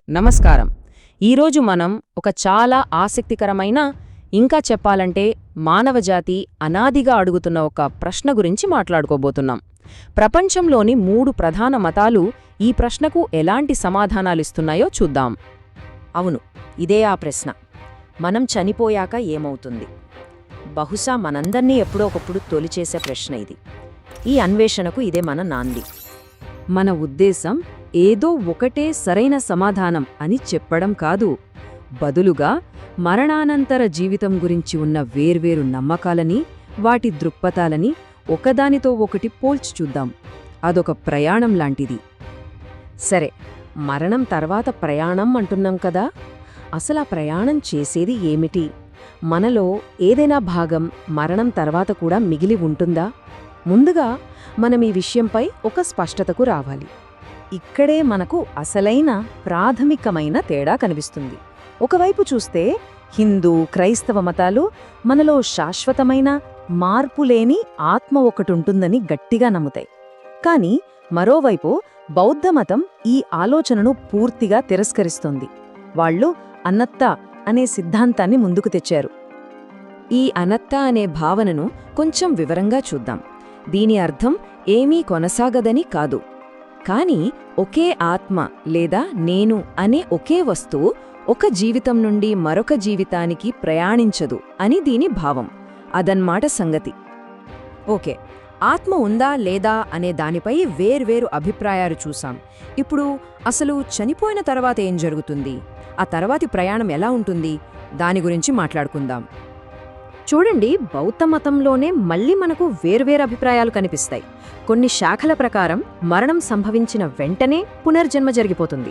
నమస్కారం. ఈరోజు మనం ఒక చాలా ఆసక్తికరమైన, ఇంకా చెప్పాలంటే మానవజాతి అనాదిగా అడుగుతున్న ఒక ప్రశ్న గురించి మాట్లాడుకోబోతున్నాం. ప్రపంచంలోని 3 ప్రధాన మతాలు ఈ ప్రశ్నకు ఎలాంటి సమాధానాలిస్తున్నాయో చూద్దాం. అవును, ఇదే ఆ ప్రశ్న. మనం చనిపోయాక ఏమవుతుంది? బహుశా మనందర్నీ ఎప్పుడో ఒకప్పుడు తొలిచేసే ప్రశ్న ఇది. ఈ అన్వేషణకు ఇదే మన నాంది. మన ఉద్దేశం ఏదో ఒకటే సరైన సమాధానం అని చెప్పడం కాదు. బదులుగా మరణానంతర జీవితం గురించి ఉన్న వేర్వేరు నమ్మకాలని, వాటి దృక్పథాలని ఒకదానితో ఒకటి పోల్చి చూద్దాం. అదొక ప్రయాణం లాంటిది. సరే, మరణం తర్వాత ప్రయాణం అంటున్నాం కదా, అసలు ఆ ప్రయాణం చేసేది ఏమిటి? మనలో ఏదైనా భాగం మరణం తర్వాత కూడా మిగిలి ఉంటుందా? ముందుగా మనం ఈ విషయంపై ఒక స్పష్టతకు రావాలి. ఇక్కడే మనకు అసలైన ప్రాథమికమైన తేడా కనిపిస్తుంది. ఒకవైపు చూస్తే హిందూ, క్రైస్తవ మతాలు మనలో శాశ్వతమైన, మార్పులేని ఆత్మ ఒకటుంటుందని గట్టిగా నమ్ముతాయి. కాని మరోవైపు బౌద్ధమతం ఈ ఆలోచనను పూర్తిగా తిరస్కరిస్తోంది. వాళ్ళు అన్నత్త అనే సిద్ధాంతాన్ని ముందుకు తెచ్చారు. ఈ అనత్త అనే భావనను కొంచెం వివరంగా చూద్దాం. దీని అర్థం ఏమీ కొనసాగదని కాదు, కాని ఒకే ఆత్మ లేదా నేను అనే ఒకే వస్తువు ఒక జీవితం నుండి మరొక జీవితానికి ప్రయాణించదు అని దీని భావం. అదన్మాట సంగతి. ఓకే, ఆత్మ ఉందా లేదా అనే దానిపై వేర్వేరు అభిప్రాయాలు చూసాం. ఇప్పుడు అసలు చనిపోయిన తర్వాత ఏం జరుగుతుంది, ఆ తర్వాతి ప్రయాణం ఎలా ఉంటుంది, దాని గురించి మాట్లాడుకుందాం. చూడండి, బౌద్ధ మతంలోనే మళ్ళీ మనకు వేర్వేరు అభిప్రాయాలు కనిపిస్తాయి. కొన్ని శాఖల ప్రకారం మరణం సంభవించిన వెంటనే పునర్జన్మ జరిగిపోతుంది.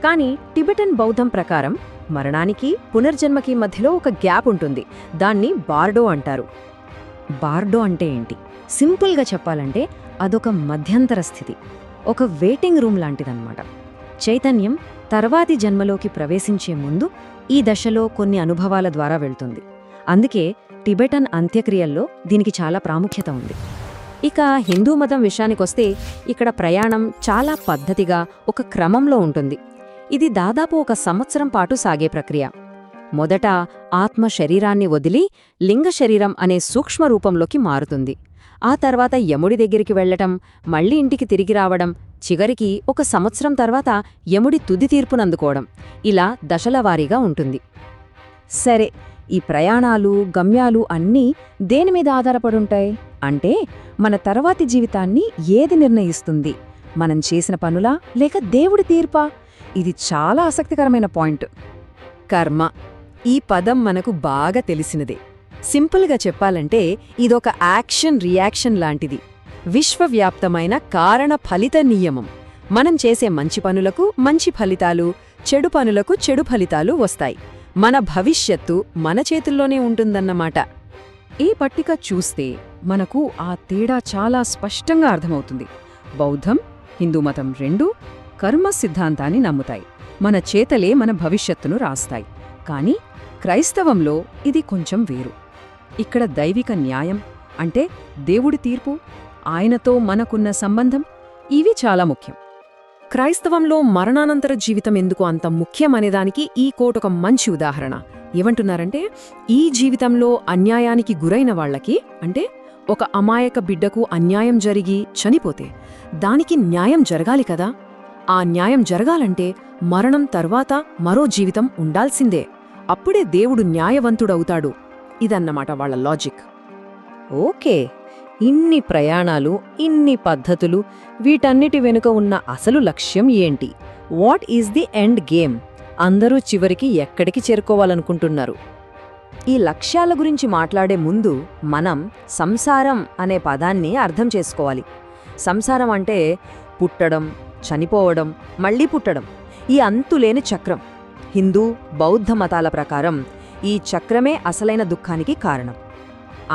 కానీ టిబెటన్ బౌద్ధం ప్రకారం మరణానికి పునర్జన్మకి మధ్యలో ఒక గ్యాప్ ఉంటుంది. దాన్ని బార్డో అంటారు. బార్డో అంటే ఏంటి? సింపుల్గా చెప్పాలంటే అదొక మధ్యంతర స్థితి, ఒక వెయిటింగ్ రూమ్ లాంటిదన్నమాట. చైతన్యం తర్వాతి జన్మలోకి ప్రవేశించే ముందు ఈ దశలో కొన్ని అనుభవాల ద్వారా వెళ్తుంది. అందుకే టిబెటన్ అంత్యక్రియల్లో దీనికి చాలా ప్రాముఖ్యత ఉంది. ఇక హిందూ మతం విషయానికొస్తే ఇక్కడ ప్రయాణం చాలా పద్ధతిగా, ఒక క్రమంలో ఉంటుంది. ఇది దాదాపు 1 సంవత్సరం పాటు సాగే ప్రక్రియ. మొదట ఆత్మ శరీరాన్ని వదిలి లింగ శరీరం అనే సూక్ష్మ రూపంలోకి మారుతుంది. ఆ తర్వాత యముడి దగ్గరికి వెళ్లటం, మళ్లీ ఇంటికి తిరిగి రావడం, చివరికి 1 సంవత్సరం తర్వాత యముడి తుది తీర్పునందుకోవడం, ఇలా దశలవారీగా ఉంటుంది. సరే, ఈ ప్రయాణాలు, గమ్యాలు అన్నీ దేనిమీద ఆధారపడుంటాయి అంటే, మన తర్వాతి జీవితాన్ని ఏది నిర్ణయిస్తుంది? మనం చేసిన పనులా లేక దేవుడి తీర్పా? ఇది చాలా ఆసక్తికరమైన పాయింట్. కర్మ, ఈ పదం మనకు బాగా తెలిసినదే. సింపుల్గా చెప్పాలంటే ఇదొక యాక్షన్ రియాక్షన్ లాంటిది. విశ్వవ్యాప్తమైన కారణ ఫలిత నియమం. మనం చేసే మంచి పనులకు మంచి ఫలితాలు, చెడు పనులకు చెడు ఫలితాలు వస్తాయి. మన భవిష్యత్తు మన చేతుల్లోనే ఉంటుందన్నమాట. ఈ పట్టిక చూస్తే మనకు ఆ తేడా చాలా స్పష్టంగా అర్థమవుతుంది. బౌద్ధం, హిందూ మతం రెండూ కర్మ సిద్ధాంతాన్ని నమ్ముతాయి. మన చేతలే మన భవిష్యత్తును రాస్తాయి. కాని క్రైస్తవంలో ఇది కొంచెం వేరు. ఇక్కడ దైవిక న్యాయం అంటే దేవుడి తీర్పు, ఆయనతో మనకున్న సంబంధం, ఇవి చాలా ముఖ్యం. క్రైస్తవంలో మరణానంతర జీవితం ఎందుకు అంత ముఖ్యమనేదానికి ఈ కోట్ ఒక మంచి ఉదాహరణ. ఏమంటున్నారంటే, ఈ జీవితంలో అన్యాయానికి గురైన వాళ్లకి, అంటే ఒక అమాయక బిడ్డకు అన్యాయం జరిగి చనిపోతే దానికి న్యాయం జరగాలి కదా. ఆ న్యాయం జరగాలంటే మరణం తర్వాత మరో జీవితం ఉండాల్సిందే. అప్పుడే దేవుడు న్యాయవంతుడవుతాడు. ఇదన్నమాట వాళ్ల లాజిక్. ఓకే, ఇన్ని ప్రయాణాలు, ఇన్ని పద్ధతులు, వీటన్నిటి వెనుక ఉన్న అసలు లక్ష్యం ఏంటి? What is the end game? అందరూ చివరికి ఎక్కడికి చేరుకోవాలనుకుంటున్నారు? ఈ లక్ష్యాల గురించి మాట్లాడే ముందు మనం సంసారం అనే పదాన్ని అర్థం చేసుకోవాలి. సంసారం అంటే పుట్టడం, చనిపోవడం, మళ్లీ పుట్టడం, ఈ అంతులేని చక్రం. హిందూ, బౌద్ధ మతాల ప్రకారం ఈ చక్రమే అసలైన దుఃఖానికి కారణం.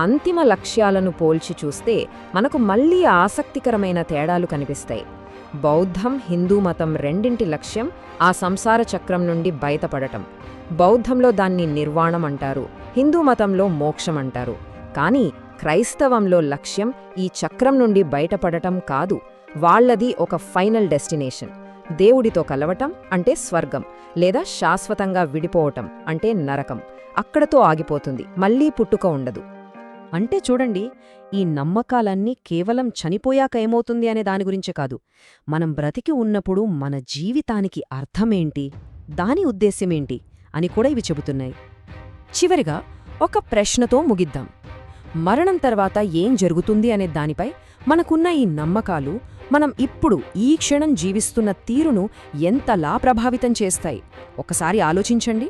అంతిమ లక్ష్యాలను పోల్చి చూస్తే మనకు మళ్లీ ఆసక్తికరమైన తేడాలు కనిపిస్తాయి. బౌద్ధం, హిందూ మతం రెండింటి లక్ష్యం ఆ సంసార చక్రం నుండి బయటపడటం. బౌద్ధంలో దాన్ని నిర్వాణం అంటారు, హిందూ మతంలో మోక్షం అంటారు. కానీ క్రైస్తవంలో లక్ష్యం ఈ చక్రం నుండి బయటపడటం కాదు, వాళ్లది ఒక ఫైనల్ డెస్టినేషన్, దేవుడితో కలవటం అంటే స్వర్గం, లేదా శాశ్వతంగా విడిపోవటం అంటే నరకం. అక్కడతో ఆగిపోతుంది, మళ్లీ పుట్టుక ఉండదు. అంటే చూడండి, ఈ నమ్మకాలన్నీ కేవలం చనిపోయాక ఏమవుతుంది అనే దాని గురించే కాదు, మనం బ్రతికి ఉన్నప్పుడు మన జీవితానికి అర్థమేంటి, దాని ఉద్దేశ్యమేంటి అని కూడా ఇవి చెబుతున్నాయి. చివరిగా ఒక ప్రశ్నతో ముగిద్దాం. మరణం తర్వాత ఏం జరుగుతుంది అనే దానిపై మనకున్న ఈ నమ్మకాలు మనం ఇప్పుడు ఈ క్షణం జీవిస్తున్న తీరును ఎంతలా ప్రభావితం చేస్తాయి ఒకసారి ఆలోచించండి.